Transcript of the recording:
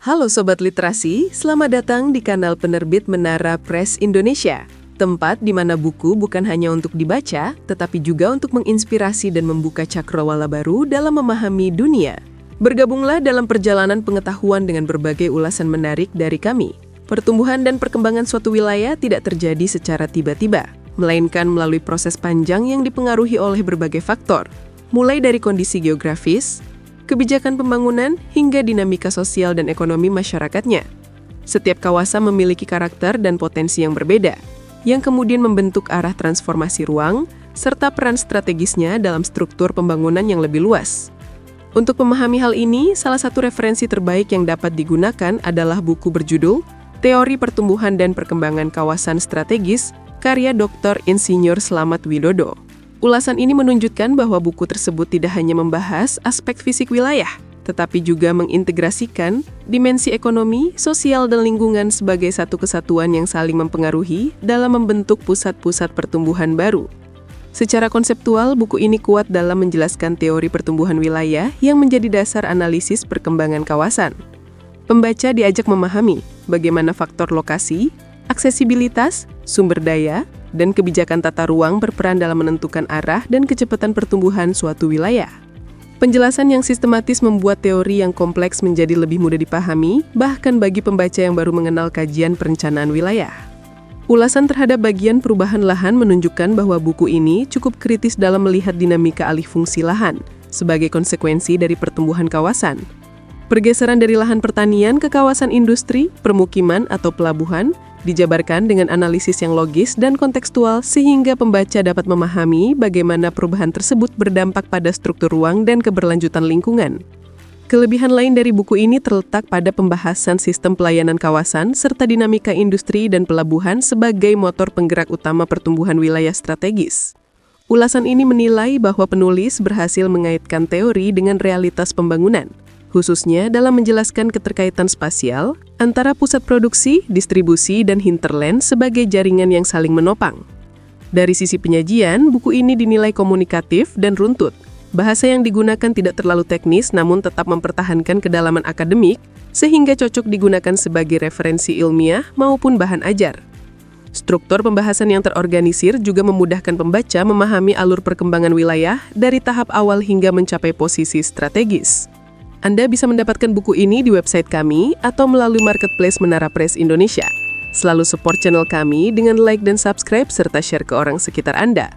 Halo Sobat Literasi, selamat datang di kanal penerbit Menara Press Indonesia. Tempat di mana buku bukan hanya untuk dibaca, tetapi juga untuk menginspirasi dan membuka cakrawala baru dalam memahami dunia. Bergabunglah dalam perjalanan pengetahuan dengan berbagai ulasan menarik dari kami. Pertumbuhan dan perkembangan suatu wilayah tidak terjadi secara tiba-tiba, melainkan melalui proses panjang yang dipengaruhi oleh berbagai faktor, mulai dari kondisi geografis, kebijakan pembangunan, hingga dinamika sosial dan ekonomi masyarakatnya. Setiap kawasan memiliki karakter dan potensi yang berbeda, yang kemudian membentuk arah transformasi ruang, serta peran strategisnya dalam struktur pembangunan yang lebih luas. Untuk memahami hal ini, salah satu referensi terbaik yang dapat digunakan adalah buku berjudul Teori Pertumbuhan dan Perkembangan Kawasan Strategis, karya Dr. Insinyur Slamet Widodo. Ulasan ini menunjukkan bahwa buku tersebut tidak hanya membahas aspek fisik wilayah, tetapi juga mengintegrasikan dimensi ekonomi, sosial, dan lingkungan sebagai satu kesatuan yang saling mempengaruhi dalam membentuk pusat-pusat pertumbuhan baru. Secara konseptual, buku ini kuat dalam menjelaskan teori pertumbuhan wilayah yang menjadi dasar analisis perkembangan kawasan. Pembaca diajak memahami bagaimana faktor lokasi, aksesibilitas, sumber daya, dan kebijakan tata ruang berperan dalam menentukan arah dan kecepatan pertumbuhan suatu wilayah. Penjelasan yang sistematis membuat teori yang kompleks menjadi lebih mudah dipahami, bahkan bagi pembaca yang baru mengenal kajian perencanaan wilayah. Ulasan terhadap bagian perubahan lahan menunjukkan bahwa buku ini cukup kritis dalam melihat dinamika alih fungsi lahan sebagai konsekuensi dari pertumbuhan kawasan. Pergeseran dari lahan pertanian ke kawasan industri, permukiman, atau pelabuhan dijabarkan dengan analisis yang logis dan kontekstual sehingga pembaca dapat memahami bagaimana perubahan tersebut berdampak pada struktur ruang dan keberlanjutan lingkungan. Kelebihan lain dari buku ini terletak pada pembahasan sistem pelayanan kawasan serta dinamika industri dan pelabuhan sebagai motor penggerak utama pertumbuhan wilayah strategis. Ulasan ini menilai bahwa penulis berhasil mengaitkan teori dengan realitas pembangunan, khususnya dalam menjelaskan keterkaitan spasial antara pusat produksi, distribusi, dan hinterland sebagai jaringan yang saling menopang. Dari sisi penyajian, buku ini dinilai komunikatif dan runtut. Bahasa yang digunakan tidak terlalu teknis namun tetap mempertahankan kedalaman akademik, sehingga cocok digunakan sebagai referensi ilmiah maupun bahan ajar. Struktur pembahasan yang terorganisir juga memudahkan pembaca memahami alur perkembangan wilayah dari tahap awal hingga mencapai posisi strategis. Anda bisa mendapatkan buku ini di website kami atau melalui marketplace Menara Press Indonesia. Selalu support channel kami dengan like dan subscribe serta share ke orang sekitar Anda.